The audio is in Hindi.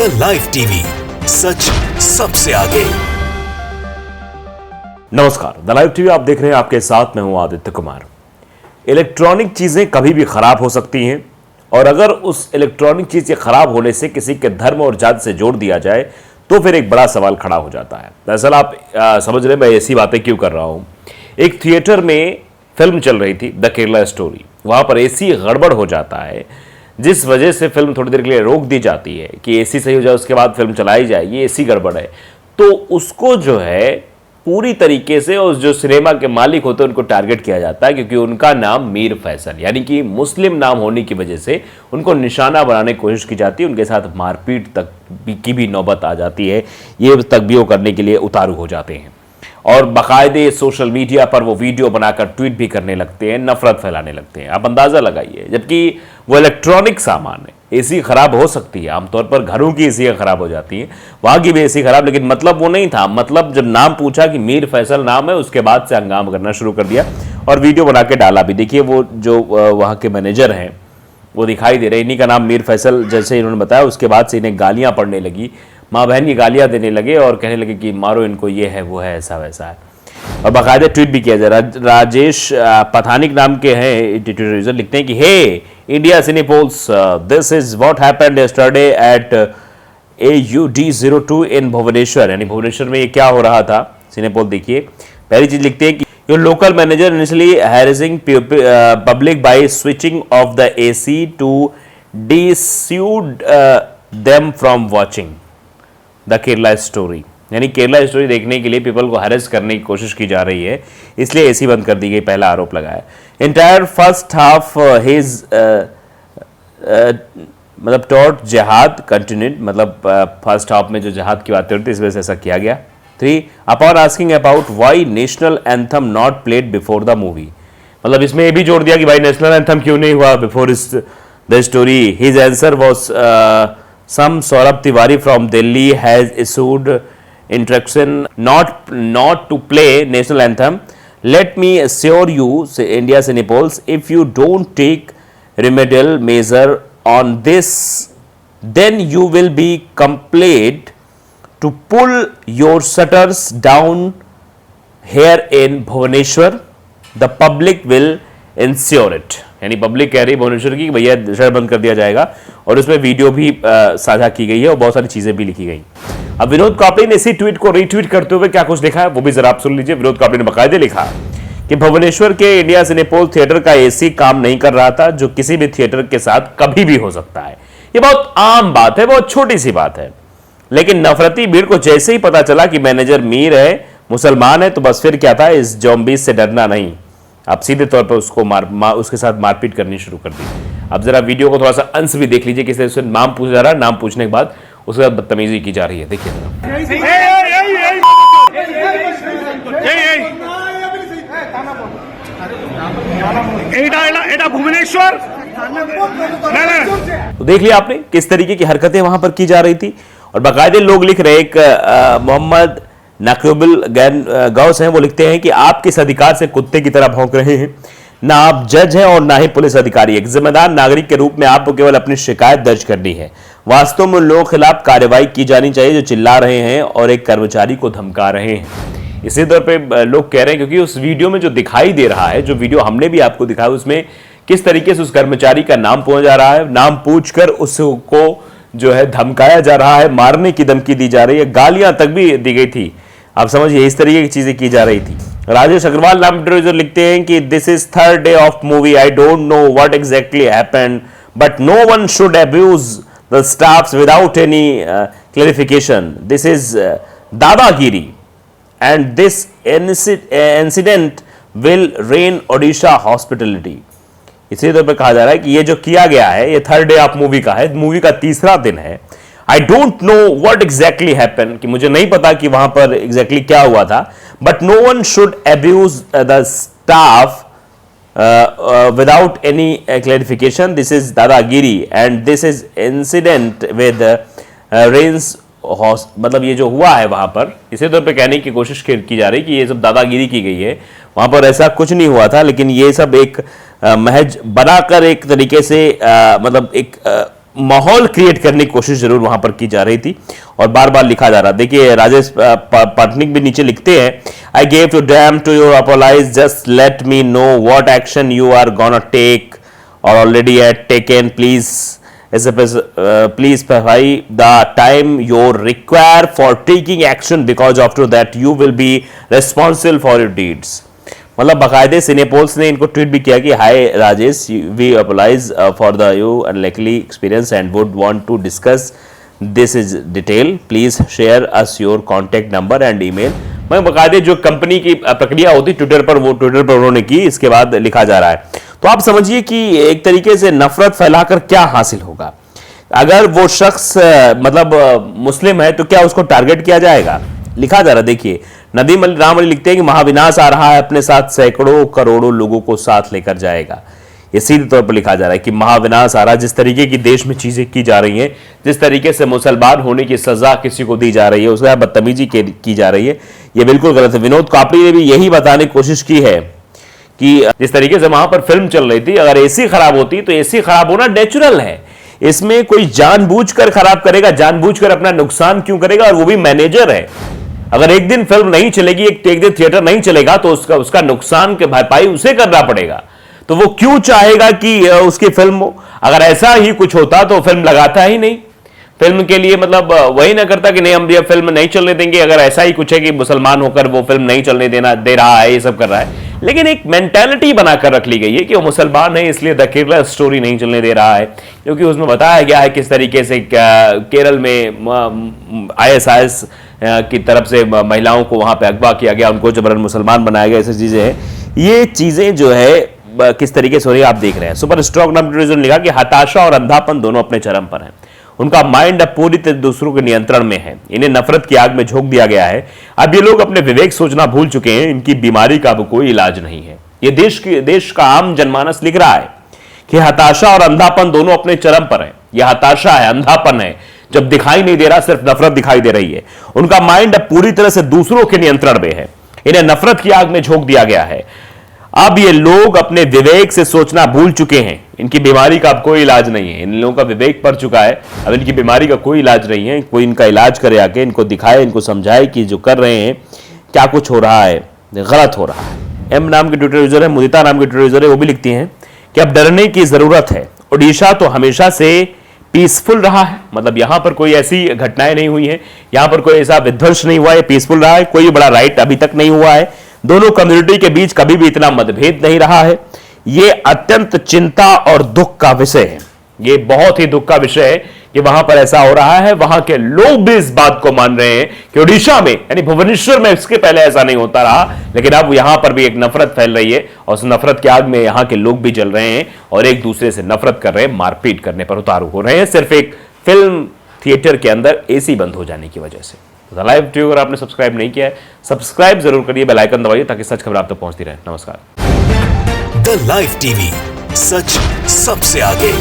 द लाइव टीवी, सच सबसे आगे। नमस्कार, द लाइव टीवी आप देख रहे हैं, आपके साथ मैं हूं आदित्य कुमार। इलेक्ट्रॉनिक चीजें कभी भी खराब हो सकती हैं और अगर उस इलेक्ट्रॉनिक चीज के खराब होने से किसी के धर्म और जाति से जोड़ दिया जाए तो फिर एक बड़ा सवाल खड़ा हो जाता है। दरअसल आप समझ रहे हैं मैं ऐसी बातें क्यों कर रहा हूं। एक थिएटर में फिल्म चल रही थी द केरला स्टोरी, वहां पर एसी गड़बड़ हो जाता है जिस वजह से फिल्म थोड़ी देर के लिए रोक दी जाती है कि एसी सही हो जाए उसके बाद फिल्म चलाई जाएगी। एसी गड़बड़ है तो उसको जो है पूरी तरीके से उस जो सिनेमा के मालिक होते हैं उनको टारगेट किया जाता है, क्योंकि उनका नाम मीर फैसल यानी कि मुस्लिम नाम होने की वजह से उनको निशाना बनाने की कोशिश की जाती है। उनके साथ मारपीट तक की भी नौबत आ जाती है। ये तक भी वो करने के लिए उतारू हो जाते हैं और बाकायदे सोशल मीडिया पर वो वीडियो बनाकर ट्वीट भी करने लगते हैं, नफरत फैलाने लगते हैं। आप अंदाजा लगाइए, जबकि वो इलेक्ट्रॉनिक सामान है। एसी खराब हो सकती है, आमतौर पर घरों की एसी खराब हो जाती है, वहां की भी एसी खराब, लेकिन मतलब वो नहीं था। मतलब जब नाम पूछा कि मीर फैसल नाम है, उसके बाद से हंगामा करना शुरू कर दिया और वीडियो बना के डाला भी। देखिए वो जो वहां के मैनेजर हैं वो दिखाई दे रहे, इन्हीं का नाम मीर फैसल जैसे इन्होंने बताया। उसके बाद से इन्हें गालियां पड़ने लगी, माँ बहन की गालियां देने लगे और कहने लगे कि मारो इनको, ये है वो है, ऐसा वैसा है। और बाकायदा ट्वीट भी किया जाए। राजेश पठानिक नाम के हैं ट्विटर यूजर, लिखते हैं कि hey India Cinepolis, this is what happened yesterday at AUD02 in Bhubaneswar. यानी भुवनेश्वर में ये क्या हो रहा था, सिनेपोल देखिए। पहली चीज लिखते हैं कि your local manager initially harassing public by switching off the AC to dissuade them from watching the Kerala story. यानी केरला स्टोरी देखने के लिए पीपल को हैरेस करने की कोशिश की जा रही है, इसलिए एसी बंद कर दी गई, पहला आरोप लगाया। एंटायर फर्स्ट हाफ हिज मतलब टॉट जिहाद कंटिन्यूड, मतलब फर्स्ट हाफ में जो जिहाद की बातें होती है इस वजह से ऐसा किया गया। 3 upon asking about why national anthem not played before the movie, मतलब इसमें ये भी जोड़ दिया कि भाई नेशनल एंथम क्यों नहीं हुआ before the story. His answer was some Saurabh Tiwari from Delhi has issued instruction not to play national anthem. Let me assure you, India Cinepols, if you don't take remedial measure on this, then you will be compelled to pull your shutters down here in Bhubaneswar. The public will ensure it. यानी पब्लिक कह रही है भुवनेश्वर की भैया शटर बंद कर दिया जाएगा और उसमें वीडियो भी साझा की गई है और बहुत सारी चीजें भी लिखी गई। अब विनोद कापड़ी ने इसी ट्वीट को रीट्वीट करते हुए क्या कुछ लिखा है वो भी जरा आप सुन लीजिए। विनोद कापड़ी ने बाकायदे लिखा कि भुवनेश्वर के इंडिया सिनेपोल थिएटर का एसी काम नहीं कर रहा था, जो किसी भी थिएटर के साथ कभी भी हो सकता है। ये बहुत आम बात है, बहुत छोटी सी बात है, लेकिन नफरती भीड़ को जैसे ही पता चला कि मैनेजर मीर है, मुसलमान है, तो बस फिर क्या था, इस जॉम्बीज से डरना नहीं, आप सीधे तौर पर उसको उसके साथ मारपीट करनी शुरू कर दी। अब जरा वीडियो को थोड़ा सा अंश भी देख लीजिए, किस तरह से नाम पूछा जा रहा है, नाम पूछने के बाद उसके बाद बदतमीजी की जा रही है। देखिए भुवनेश्वर, तो देख लिया आपने किस तरीके की हरकतें वहां पर की जा रही थी। और बाकायदे लोग लिख रहे, एक मोहम्मद नाकबुल गौस हैं, वो लिखते हैं कि आप किस अधिकार से कुत्ते की तरह भौंक रहे हैं, ना आप जज हैं और ना ही पुलिस अधिकारी। एक जिम्मेदार नागरिक के रूप में आपको केवल अपनी शिकायत दर्ज करनी है। वास्तव में उन लोगों के खिलाफ कार्रवाई की जानी चाहिए जो चिल्ला रहे हैं और एक कर्मचारी को धमका रहे हैं। इसी तौर पे लोग कह रहे हैं, क्योंकि उस वीडियो में जो दिखाई दे रहा है, जो वीडियो हमने भी आपको दिखाया, उसमें किस तरीके से उस कर्मचारी का नाम पूछा जा रहा है, नाम पूछकर उसको जो है धमकाया जा रहा है, मारने की धमकी दी जा रही है, गालियां तक भी दी गई थी। आप समझिए इस तरीके की चीजें की जा रही थी। राजेश अग्रवाल नाम यूजर लिखते हैं कि this is third day of movie, I don't know what exactly happened but no one should abuse the staffs without any clarification. This is दादागिरी and this incident will ruin Odisha hospitality. इसी तौर पर कहा जा रहा है कि ये जो किया गया है ये थर्ड डे ऑफ मूवी का है, मूवी का तीसरा दिन है। आई don't know what exactly happen, कि मुझे नहीं पता कि वहां पर एग्जैक्टली क्या हुआ था, but no one should abuse the staff without any clarification. This is दादागिरी and this is incident with rains, मतलब ये जो हुआ है वहां पर, इसी तौर पे कहने की कोशिश की जा रही कि ये सब दादागिरी की गई है, वहां पर ऐसा कुछ नहीं हुआ था, लेकिन ये सब एक महज बनाकर एक तरीके से मतलब एक माहौल क्रिएट करने की कोशिश जरूर वहां पर की जा रही थी और बार बार लिखा जा रहा। देखिए राजेश पाटनिक भी नीचे लिखते हैं, I gave to damn to your apologise, just let me know what action you are gonna take or already had taken, please please specify the time you require for taking action because after that you will be responsible for your deeds। मतलब बाकायदे सिनेपोल्स ने इनको ट्वीट भी किया कि hi Rajesh, we apologise for the you unlikely experience and would want to discuss this is detail, please share us your contact number and email. मैं बाकायदे जो कंपनी की प्रक्रिया होती ट्विटर पर, वो ट्विटर पर उन्होंने की, इसके बाद लिखा जा रहा है। तो आप समझिए कि एक तरीके से नफरत फैलाकर क्या हासिल होगा। अगर वो शख्स मतलब मुस्लिम है तो क्या उसको टारगेट किया जाएगा? लिखा जा रहा, देखिए नदीम राम अली लिखते हैं कि महाविनाश आ रहा है, अपने साथ सैकड़ों करोड़ों लोगों को साथ लेकर जाएगा। ये सीधे तौर पर लिखा जा रहा है कि महाविनाश आ रहा है। जिस तरीके की देश में चीजें की जा रही हैं, जिस तरीके से मुसलमान होने की सजा किसी को दी जा रही है, उसके बदतमीजी की जा रही है, ये बिल्कुल गलत है। विनोद कापड़ी ने भी यही बताने की कोशिश की है कि जिस तरीके से वहां पर फिल्म चल रही थी, अगर एसी खराब होती तो एसी खराब होना नेचुरल है, इसमें कोई जानबूझकर खराब करेगा, जानबूझकर अपना नुकसान क्यों करेगा, और वो भी मैनेजर है। अगर एक दिन फिल्म नहीं चलेगी, एक दिन थिएटर नहीं चलेगा तो उसका नुकसान के भरपाई उसे करना पड़ेगा। तो वो क्यों चाहेगा कि उसकी फिल्म हो? अगर ऐसा ही कुछ होता तो फिल्म लगाता ही नहीं। फिल्म के लिए मतलब वही ना करता कि नहीं हम ये फिल्म नहीं चलने देंगे। अगर ऐसा ही कुछ है कि मुसलमान होकर वो फिल्म नहीं चलने दे रहा है, ये सब कर रहा है, लेकिन एक मेंटालिटी बनाकर रख ली गई है कि वो मुसलमान है इसलिए द केरला स्टोरी नहीं चलने दे रहा है, क्योंकि उसमें बताया गया है किस तरीके से केरल में ISIS की तरफ से महिलाओं को वहां पे अगवा किया गया, उनको जबरन मुसलमान बनाया गया, ऐसी चीजें हैं। ये चीजें जो है किस तरीके से हो रही है आप देख रहे हैं। सुपर स्टॉक नाम ने लिखा कि हताशा और अंधापन दोनों अपने चरम पर हैं, उनका माइंड अब पूरी तरह दूसरों के नियंत्रण में है, इन्हें नफरत की आग में झोंक दिया गया है। अब ये लोग अपने विवेक सोचना भूल चुके हैं, इनकी बीमारी का अब कोई इलाज नहीं है। ये देश का आम जनमानस लिख रहा है कि हताशा और अंधापन दोनों अपने चरम पर है। यह हताशा है, अंधापन है, जब दिखाई नहीं दे रहा, सिर्फ नफरत दिखाई दे रही है। उनका माइंड अब पूरी तरह से दूसरों के नियंत्रण में है, इन्हें नफरत की आग में झोंक दिया गया है। अब ये लोग अपने विवेक से सोचना भूल चुके हैं, इनकी बीमारी का अब कोई इलाज नहीं है। इन लोगों का विवेक पर चुका है, अब इनकी बीमारी का कोई इलाज नहीं है। कोई इनका इलाज करे, आके इनको दिखाए, इनको समझाए कि जो कर रहे हैं क्या कुछ हो रहा है, गलत हो रहा है। एम नाम के ट्विटर यूजर है, मुदिता नाम के ट्विटर यूजर है, वो भी लिखती हैं कि अब डरने की जरूरत है। ओडिशा तो हमेशा से पीसफुल रहा है, मतलब यहां पर कोई ऐसी घटनाएं नहीं हुई है, यहां पर कोई ऐसा विध्वंस नहीं हुआ है, पीसफुल रहा है, कोई बड़ा राइट अभी तक नहीं हुआ है, दोनों कम्युनिटी के बीच कभी भी इतना मतभेद नहीं रहा है। यह अत्यंत चिंता और दुख का विषय है, यह बहुत ही दुख का विषय है कि वहां पर ऐसा हो रहा है। वहां के लोग भी इस बात को मान रहे हैं कि ओडिशा में यानी भुवनेश्वर में इसके पहले ऐसा नहीं होता रहा, लेकिन अब यहां पर भी एक नफरत फैल रही है और उस नफरत की आग में यहां के लोग भी जल रहे हैं और एक दूसरे से नफरत कर रहे हैं, मारपीट करने पर उतारू हो रहे हैं, सिर्फ एक फिल्म थिएटर के अंदर एसी बंद हो जाने की वजह से। लाइव टीवी अगर आपने सब्सक्राइब नहीं किया है, सब्सक्राइब जरूर करिए, बेल आइकन दबाइए ताकि सच खबर आप तक पहुंचती रहे। नमस्कार। द लाइव टीवी, सच सबसे आगे।